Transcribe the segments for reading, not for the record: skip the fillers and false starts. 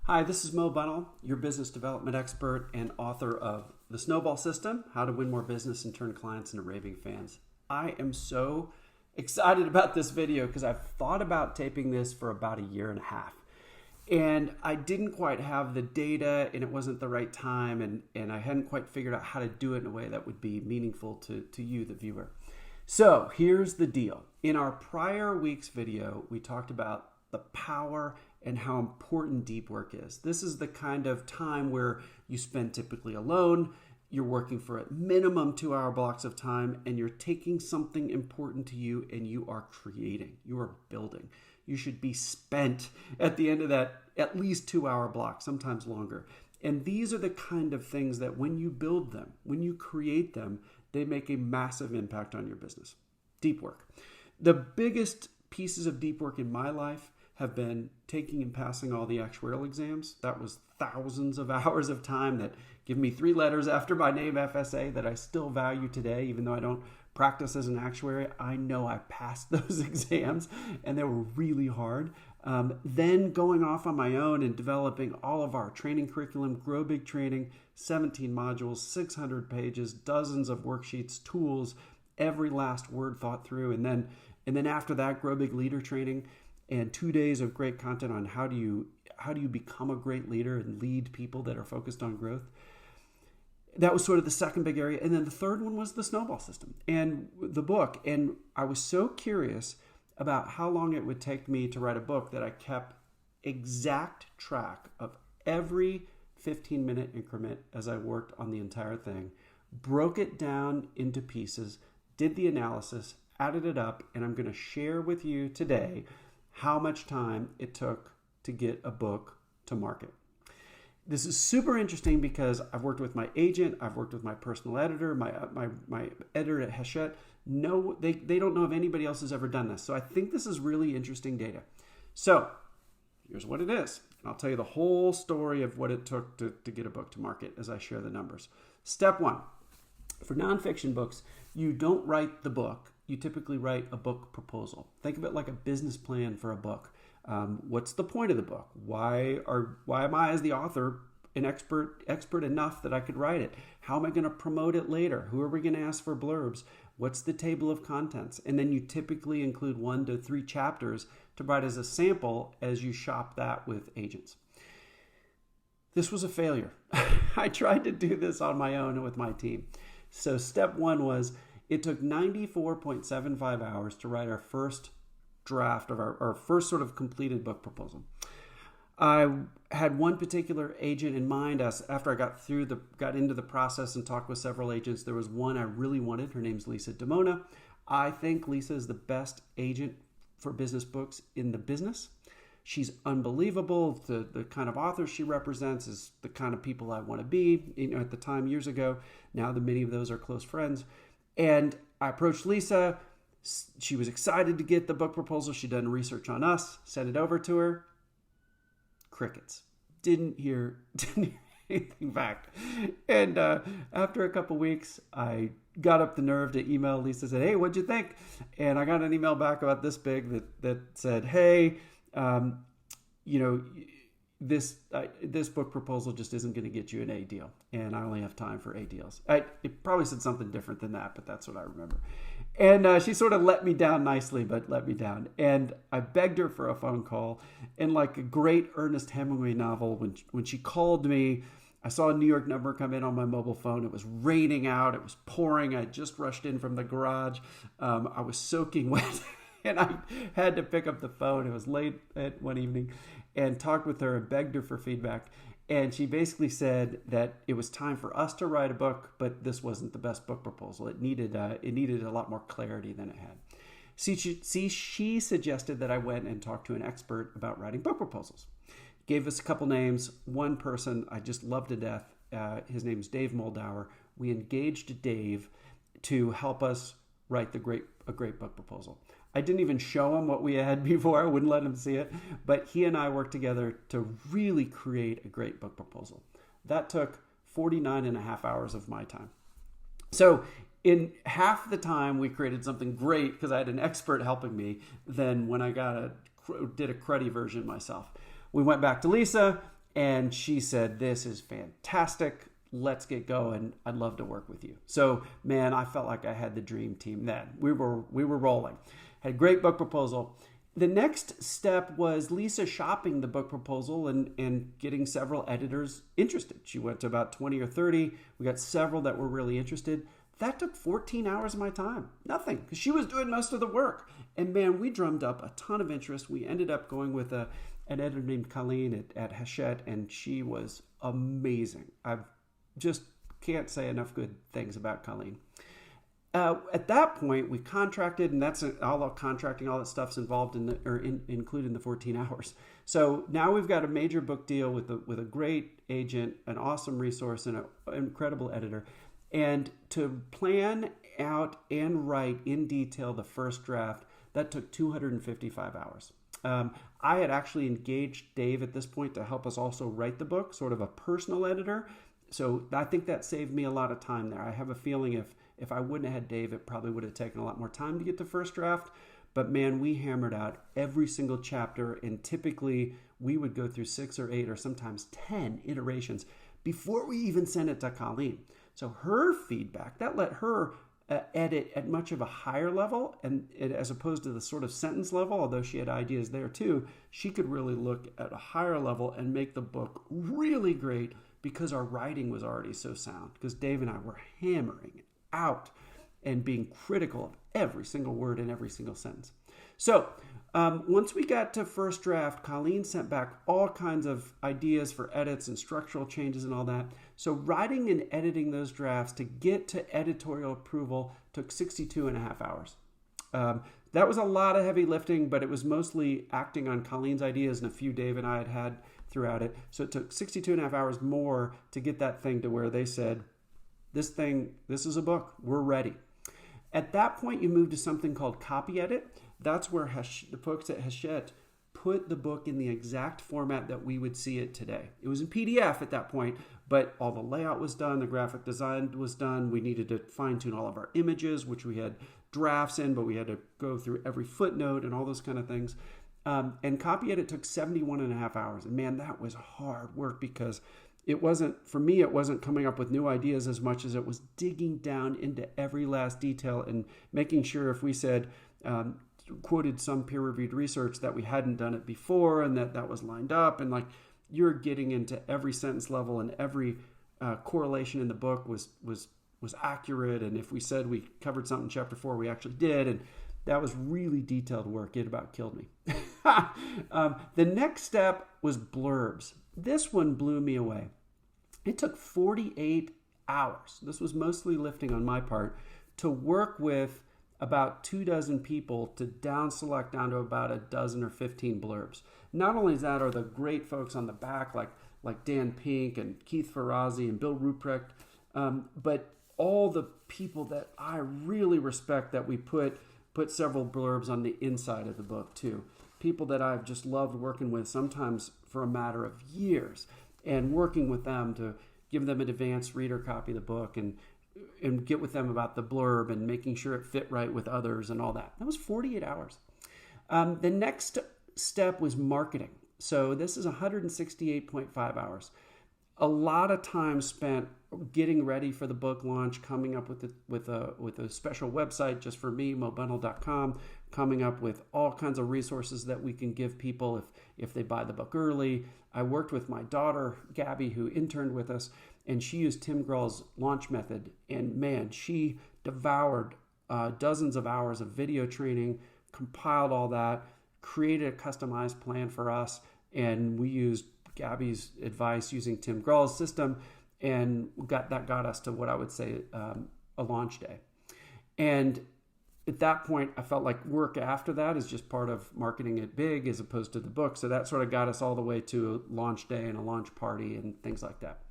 Hi, this is Mo Bunnell, your business development expert and author of The Snowball System, How to Win More Business and Turn Clients into Raving Fans. I am so excited about this video because I've thought about taping this for about a year and a half. And I didn't quite have the data and it wasn't the right time and I hadn't quite figured out how to do it in a way that would be meaningful to you, the viewer. So here's the deal. In our prior week's video, we talked about the power and how important deep work is. This is the kind of time where you spend typically alone, you're working for at minimum 2-hour blocks of time, and you're taking something important to you and you are creating, you are building. You should be spent at the end of that at least 2-hour block, sometimes longer. And these are the kind of things that when you build them, when you create them, they make a massive impact on your business. Deep work. The biggest pieces of deep work in my life have been taking and passing all the actuarial exams. That was thousands of hours of time that give me 3 letters after my name, FSA, that I still value today, even though I don't practice as an actuary. I know I passed those exams and they were really hard. Then going off on my own and developing all of our training curriculum, Grow Big Training, 17 modules, 600 pages, dozens of worksheets, tools, every last word thought through. And then after that, Grow Big Leader Training, and 2 days of great content on how do you become a great leader and lead people that are focused on growth. That was sort of the second big area. And then the third one was the Snowball System and the book. And I was so curious about how long it would take me to write a book that I kept exact track of every 15-minute increment as I worked on the entire thing, broke it down into pieces, did the analysis, added it up, and I'm going to share with you today how much time it took to get a book to market. This is super interesting because I've worked with my agent, I've worked with my personal editor, my editor at Hachette. No, they don't know if anybody else has ever done this. So I think this is really interesting data. So here's what it is. And I'll tell you the whole story of what it took to get a book to market as I share the numbers. Step 1, for nonfiction books, you don't write the book. You typically write a book proposal. Think of it like a business plan for a book. What's the point of the book? Why am I as the author an expert enough that I could write it? How am I going to promote it later? Who are we going to ask for blurbs? What's the table of contents? And then you typically include 1 to 3 chapters to write as a sample as you shop that with agents. This was a failure. I tried to do this on my own and with my team. So step 1 was it took 94.75 hours to write our first draft of our first sort of completed book proposal. I had one particular agent in mind. After I got into the process and talked with several agents, there was one I really wanted. Her name's Lisa Demona. I think Lisa is the best agent for business books in the business. She's unbelievable. The kind of author she represents is the kind of people I want to be. At the time, years ago, now many of those are close friends. And I approached Lisa. She was excited to get the book proposal. She'd done research on us, sent it over to her. Crickets. Didn't hear anything back. And after a couple weeks, I got up the nerve to email Lisa, said, "Hey, what'd you think?" And I got an email back about this big that said, "Hey, this book proposal just isn't going to get you an A deal, and I only have time for A deals." It probably said something different than that, but that's what I remember. And she sort of let me down nicely, but let me down. And I begged her for a phone call. And like a great Ernest Hemingway novel, when she called me, I saw a New York number come in on my mobile phone. It was raining out. It was pouring. I just rushed in from the garage. I was soaking wet. And I had to pick up the phone. It was late at one evening and talked with her and begged her for feedback. And she basically said that it was time for us to write a book, but this wasn't the best book proposal. It needed a lot more clarity than it had. She suggested that I went and talked to an expert about writing book proposals. Gave us a couple names. One person I just love to death. His name is Dave Moldauer. We engaged Dave to help us write a great book proposal. I didn't even show him what we had before. I wouldn't let him see it. But he and I worked together to really create a great book proposal. That took 49 and a half hours of my time. So in half the time, we created something great because I had an expert helping me than when I did a cruddy version myself. We went back to Lisa And she said, "This is fantastic. Let's get going. I'd love to work with you." So, man, I felt like I had the dream team then. We were rolling. Had a great book proposal. The next step was Lisa shopping the book proposal and getting several editors interested. She went to about 20 or 30. We got several that were really interested. That took 14 hours of my time. Nothing, because she was doing most of the work. And man, we drummed up a ton of interest. We ended up going with an editor named Colleen at Hachette, and she was amazing. I just can't say enough good things about Colleen. At that point, we contracted, and that's all contracting. All that stuff's involved included in the 14 hours. So now we've got a major book deal with a great agent, an awesome resource, and an incredible editor. And to plan out and write in detail the first draft, that took 255 hours. I had actually engaged Dave at this point to help us also write the book, sort of a personal editor. So I think that saved me a lot of time there. I have a feeling if I wouldn't have had Dave, it probably would have taken a lot more time to get the first draft. But man, we hammered out every single chapter, and typically we would go through 6 or 8 or sometimes 10 iterations before we even sent it to Colleen. So her feedback, that let her edit at much of a higher level, and as opposed to the sort of sentence level, although she had ideas there too, she could really look at a higher level and make the book really great because our writing was already so sound, because Dave and I were hammering it out and being critical of every single word in every single sentence. So once we got to first draft, Colleen sent back all kinds of ideas for edits and structural changes and all that. So writing and editing those drafts to get to editorial approval took 62 and a half hours. That was a lot of heavy lifting, but it was mostly acting on Colleen's ideas and a few Dave and I had throughout it. So it took 62 and a half hours more to get that thing to where they said, this is a book, we're ready. At that point, you move to something called copy edit. That's where the folks at Hachette put the book in the exact format that we would see it today. It was in PDF at that point, but all the layout was done, the graphic design was done. We needed to fine tune all of our images, which we had drafts in, but we had to go through every footnote and all those kind of things. And copy edit took 71 and a half hours. And man, that was hard work because it wasn't coming up with new ideas as much as it was digging down into every last detail and making sure if we said, quoted some peer-reviewed research that we hadn't done it before and that was lined up, and like you're getting into every sentence level and every correlation in the book was accurate, and if we said we covered something in chapter 4, we actually did, and that was really detailed work. It about killed me. The next step was blurbs. This one blew me away. It took 48 hours. This was mostly lifting on my part to work with about 24 people to select down to about a dozen or 15 blurbs. Not only that are the great folks on the back like Dan Pink and Keith Ferrazzi and Bill Ruprecht, but all the people that I really respect that we put several blurbs on the inside of the book too. People that I've just loved working with, sometimes for a matter of years, and working with them to give them an advanced reader copy of the book and get with them about the blurb and making sure it fit right with others and all that. That was 48 hours. The next step was marketing. So this is 168.5 hours. A lot of time spent getting ready for the book launch, coming up with a special website just for me, mobundle.com, coming up with all kinds of resources that we can give people if they buy the book early. I worked with my daughter, Gabby, who interned with us, and she used Tim Grohl's launch method. And man, she devoured dozens of hours of video training, compiled all that, created a customized plan for us, and we used Gabby's advice using Tim Grohl's system, and got us to what I would say a launch day. And at that point, I felt like work after that is just part of marketing it big as opposed to the book. So that sort of got us all the way to a launch day and a launch party and things like that.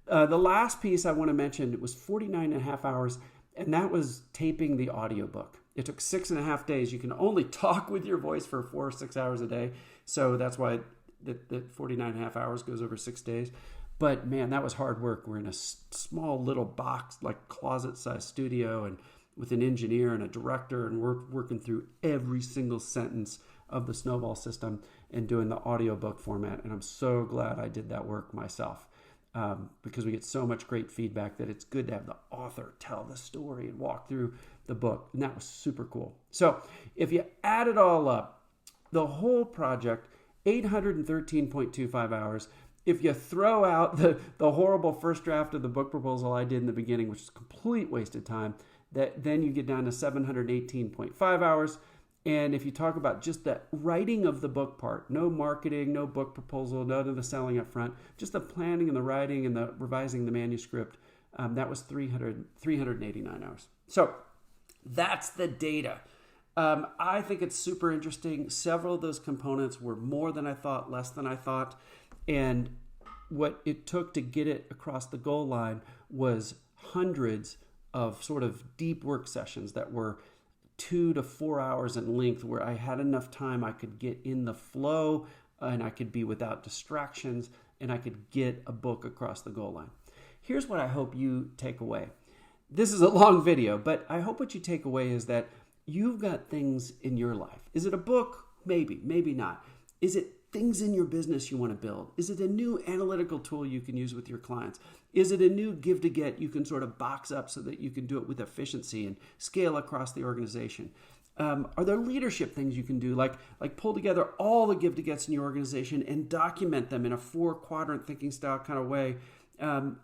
The last piece I want to mention was 49 and a half hours, and that was taping the audiobook. It took 6.5 days. You can only talk with your voice for 4 or 6 hours a day. So that's why that 49 and a half hours goes over 6 days. But man, that was hard work. We're in a small little box, like closet-sized studio, and with an engineer and a director, and we're working through every single sentence of the Snowball system. and doing the audiobook format. And I'm so glad I did that work myself. Because we get so much great feedback that it's good to have the author tell the story and walk through the book. And that was super cool. So if you add it all up, the whole project, 813.25 hours. If you throw out the horrible first draft of the book proposal I did in the beginning, which is a complete waste of time, then you get down to 718.5 hours. And if you talk about just the writing of the book part, no marketing, no book proposal, none of the selling up front, just the planning and the writing and the revising the manuscript, that was 389 hours. So that's the data. I think it's super interesting. Several of those components were more than I thought, less than I thought. And what it took to get it across the goal line was hundreds of sort of deep work sessions that were 2 to 4 hours in length, where I had enough time I could get in the flow and I could be without distractions and I could get a book across the goal line. Here's what I hope you take away. This is a long video, but I hope what you take away is that you've got things in your life. Is it a book? Maybe, maybe not. Is it things in your business you want to build? Is it a new analytical tool you can use with your clients? Is it a new give to get you can sort of box up so that you can do it with efficiency and scale across the organization? Are there leadership things you can do, like pull together all the give to gets in your organization and document them in a 4-quadrant thinking style kind of way,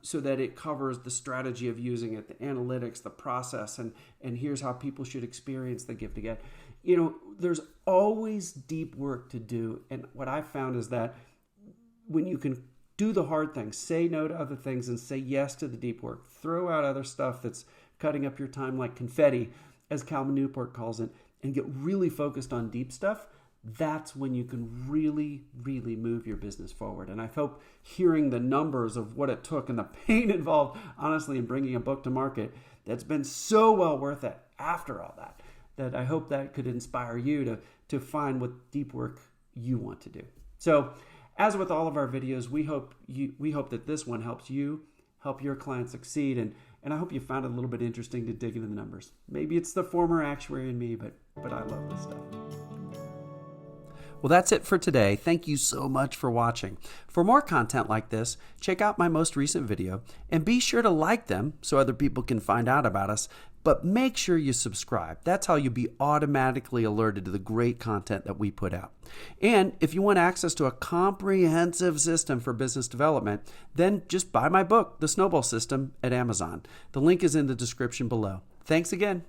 so that it covers the strategy of using it, the analytics, the process, and here's how people should experience the give to get. You know, there's always deep work to do. And what I've found is that when you can do the hard things, say no to other things and say yes to the deep work, throw out other stuff that's cutting up your time like confetti, as Calvin Newport calls it, and get really focused on deep stuff, that's when you can really, really move your business forward. And I hope hearing the numbers of what it took and the pain involved, honestly, in bringing a book to market, that's been so well worth it after all that I hope that could inspire you to find what deep work you want to do. So as with all of our videos, we hope that this one helps you help your clients succeed. And I hope you found it a little bit interesting to dig into the numbers. Maybe it's the former actuary in me, but I love this stuff. Well, that's it for today. Thank you so much for watching. For more content like this, check out my most recent video and be sure to like them so other people can find out about us. But make sure you subscribe. That's how you'll be automatically alerted to the great content that we put out. And if you want access to a comprehensive system for business development, then just buy my book, The Snowball System, at Amazon. The link is in the description below. Thanks again.